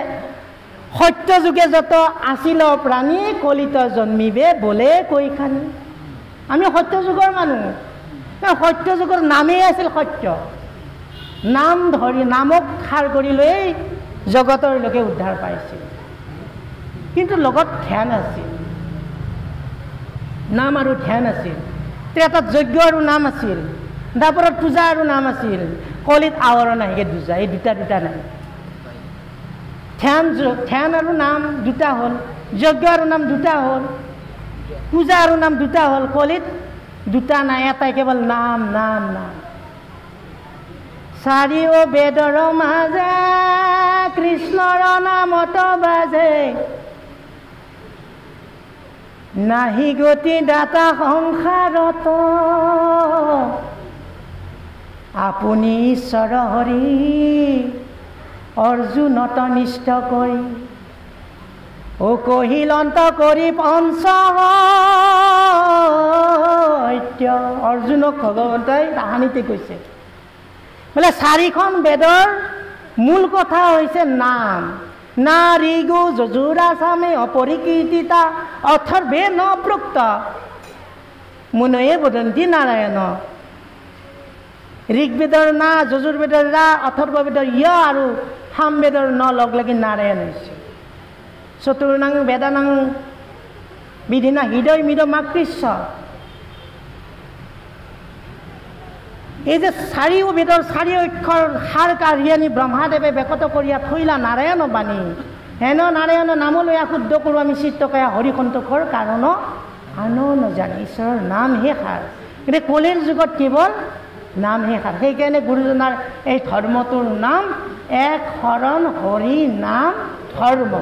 সত্য যুগে যত আছিল প্ৰাণী কলিত জন্মিবে বোলে কৈ খানি। আমি সত্য যুগৰ মানুহ। সত্য যুগৰ নামেই আছিল সত্য। নাম ধৰি নামক সাৰ কৰি লৈ জগতৰ লোকে উদ্ধাৰ পাইছিল। কিন্তু লগত ধ্যান আছিল, নাম আৰু ধ্যান আছিল। ত্ৰেতাত যজ্ঞ আৰু নাম আছিল, দ্বাপৰত পূজা আৰু নাম আছিল, কলিত আৱৰণ আহিকে দুজা, এই দুটা নাই। ধ্যান আৰু নাম দুটা হ'ল, যজ্ঞ আৰু নাম দুটা হ'ল, পূজা আৰু নাম দুটা হ'ল, কলিত দুটা নাই, এটাই কেৱল নাম নাম নাম। চাৰিও বেদৰ মাজে কৃষ্ণৰ নামত বাজে, নাহি গতি দাতা সংসাৰত, আপুনি ঈশ্বৰ হৰি অৰ্জুনত নিষ্ঠ কৰি, ও কহিলন্ত কৰি পঞ্চসত্য। অৰ্জুনক ভগৱন্তই কাহানীতে কৈছে বোলে চাৰিখন বেদৰ মূল কথা হৈছে নাম। না ঋগো যজুৰা সামে অপৰিকীৰ্তিতা অথৰ্বে ন প্ৰোক্ত মুনয়ে বদন্তি নাৰায়ণ। ঋগবেদৰ না, যজুৰ্বেদৰ ৰা, অথৰ্ববেদৰ য় আৰু সামবেদৰ ন লগ লাগি নাৰায়ণ হৈছে। চতুৰ্ণাং বেদানাং বিধিনা হৃদয় মিদ মাকৃষ্য। এই যে চাৰিও বেদৰ চাৰি অক্ষৰ সাৰ কাঢ়ি আনি ব্ৰহ্মাদেৱে বেকত কৰিয়া থৈলা নাৰায়ণ বাণী, হেন নাৰায়ণ নামলৈ শুদ্ধ কৰোঁ আমি চিত্তকয়া হৰি সন্তোষৰ কাৰণ আনো নজানি। ঈশ্বৰৰ নামহে সাৰ, কিন্তু কলিৰ যুগত কেৱল নামহে সাৰ। সেইকাৰণে গুৰুজনাৰ এই ধৰ্মটোৰ নাম এক শৰণ হৰি নাম ধৰ্ম।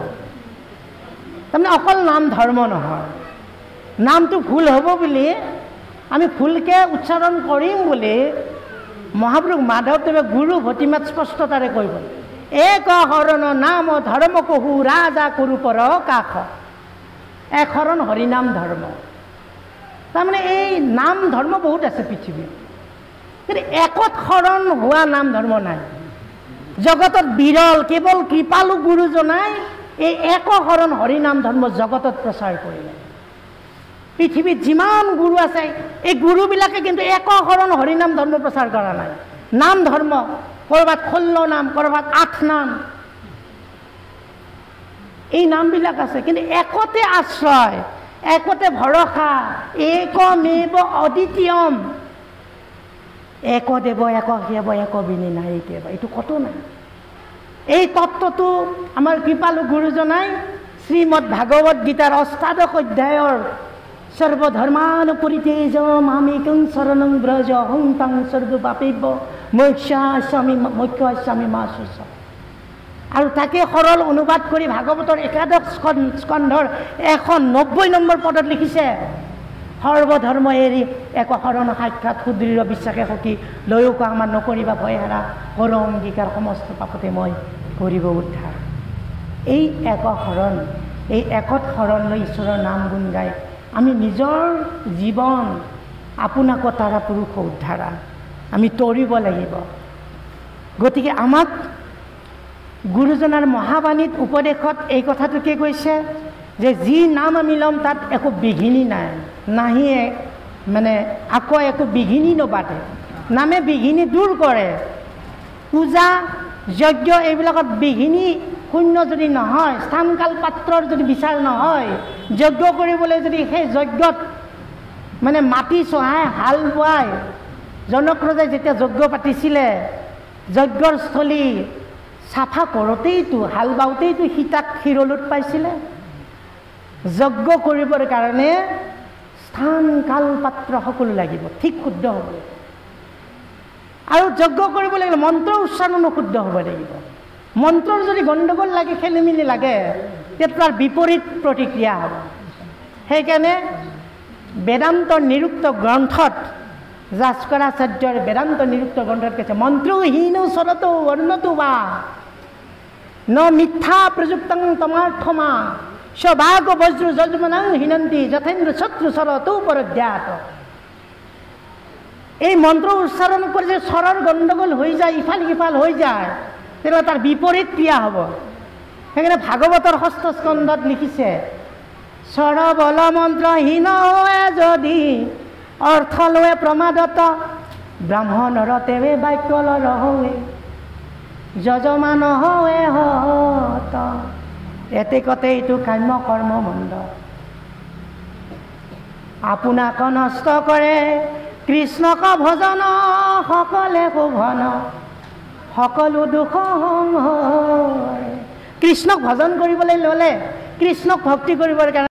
তাৰমানে অকল নাম ধৰ্ম নহয়, নামটো ভুল হ'ব বুলি, আমি ভুলকৈ উচ্চাৰণ কৰিম বুলি মহাপুৰুষ মাধৱদেৱে গুৰু ভতিমাত স্পষ্টতাৰে কৈ গ'ল, এক শৰণ নাম ধৰ্ম কহু ৰাজা কুৰু পৰ কাষ। এক শৰণ হৰিনাম ধৰ্ম। তাৰমানে এই নাম ধৰ্ম বহুত আছে পৃথিৱীত, কিন্তু একত শৰণ হোৱা নাম ধৰ্ম নাই। জগতত বিৰল, কেৱল কৃপালু গুৰুজনাই এই এক শৰণ হৰিনাম ধৰ্ম জগতত প্ৰচাৰ কৰিলে। পৃথিৱীত যিমান গুৰু আছে এই গুৰুবিলাকে কিন্তু এক শৰণ হৰিনাম ধৰ্ম প্ৰচাৰ কৰা নাই। নাম ধৰ্ম, ক'ৰবাত 16 নাম, ক'ৰবাত 8 নাম, এই নামবিলাক আছে, কিন্তু একতে আশ্ৰয়, একতে ভৰসা, একমেৱ অদ্বিতীয়ম, একদেৱ এক সেৱ এক বিনীনায়িকেৱ, এইটো কতো নাই। এই তত্ত্বটো আমাৰ কৃপালু গুৰুজনাই শ্ৰীমদ ভাগৱত গীতাৰ অষ্টাদশ অধ্যায়ৰ সৰ্বধৰ্মানুপৰিতেজম মামেকং শৰণং ব্ৰজ অহং তং সৰ্বপাপেভ্য মোক্ষয়িষ্যামি মা শুচা। আৰু তাকে সৰল অনুবাদ কৰি ভাগৱতৰ একাদশ স্কন্ধৰ 190 নম্বৰ পদত লিখিছে, সৰ্বধৰ্ম এৰি এক শৰণ সাক্ষাৎ সুদৃঢ় বিশ্বাসে সখী লৈও আমাৰ নকৰিবা ভয় হাৰা, কৰ অংগীকাৰ সমস্ত পাপতে মই কৰিব উদ্ধাৰ। এই এক শৰণ, এই একত শৰণ লৈ ঈশ্বৰৰ নাম গুণ গাই আমি নিজৰ জীৱন আপোনাক তাৰা পুৰুষ উদ্ধাৰা আমি তৰিব লাগিব। গতিকে আমাক গুৰুজনাৰ মহাবাণীত উপদেশত এই কথাটোকে কৈছে যে যি নাম আমি ল'ম তাত একো বিঘিনি নাই, নাহিয়ে মানে আকৌ একো বিঘিনি নবাতে। নামে বিঘিনি দূৰ কৰে। পূজা যজ্ঞ এইবিলাকত বিঘিনি শূন্য যদি নহয়, স্থান কাল পাত্ৰৰ যদি বিচাৰ নহয়, যজ্ঞ কৰিবলৈ যদি সেই যজ্ঞত মানে মাটি চহাই হাল বোৱাই, জনক ৰজাই যেতিয়া যজ্ঞ পাতিছিলে যজ্ঞৰ স্থলী চাফা কৰোঁতেইতো, হাল বাওঁতেইতো সীতাক শিৰলোত পাইছিলে। যজ্ঞ কৰিবৰ কাৰণে স্থান কাল পাত্ৰ সকলো লাগিব, ঠিক শুদ্ধ হ'ব লাগিব। আৰু যজ্ঞ কৰিব লাগিলে মন্ত্ৰ উচ্চাৰণো শুদ্ধ হ'ব লাগিব। মন্ত্ৰৰ যদি গণ্ডগোল লাগে, খেলি মেলি লাগে, তেতিয়া তাৰ বিপৰীত প্ৰতিক্ৰিয়া হ'ব। সেইকাৰণে বেদান্ত নিৰুক্ত গ্ৰন্থত, ভাস্কৰাচাৰ্যৰ বেদান্ত নিৰুক্ত গ্ৰন্থত কৈছে, মন্ত্ৰহীন স্বৰতো অন্যতো বা ন মিথ্যা প্ৰযুক্তং তমাৰ্থমা স্বভাগ বজ্ৰ যজমানং হিনন্তি যথেন্দ্ৰ শত্ৰু স্বৰতো পৰজ্ঞাত। এই মন্ত্ৰ উচ্চাৰণ কৰি যে স্বৰৰ গণ্ডগোল হৈ যায়, ইফাল সিফাল হৈ যায়, তেতিয়া তাৰ বিপৰীত ক্ৰিয়া হ'ব। সেইকাৰণে ভাগৱতৰ 6ষ্ঠ স্কন্ধত লিখিছে, স্বৰ বল মন্ত্ৰহীন হয় যদি অৰ্থ লয়ে প্ৰমাদত, ব্ৰাহ্মণৰ তেৱে বাক্য লৰহৱে যজমান হৱে হত, এতেকতে এইটো কাম্য কৰ্ম মন্দ। আপোনাক নষ্ট কৰে কৃষ্ণক ভজন, সকলে শোভন সকলো দুখ হয়। কৃষ্ণক ভজন কৰিবলৈ ল'লে, কৃষ্ণক ভক্তি কৰিবৰ কাৰণে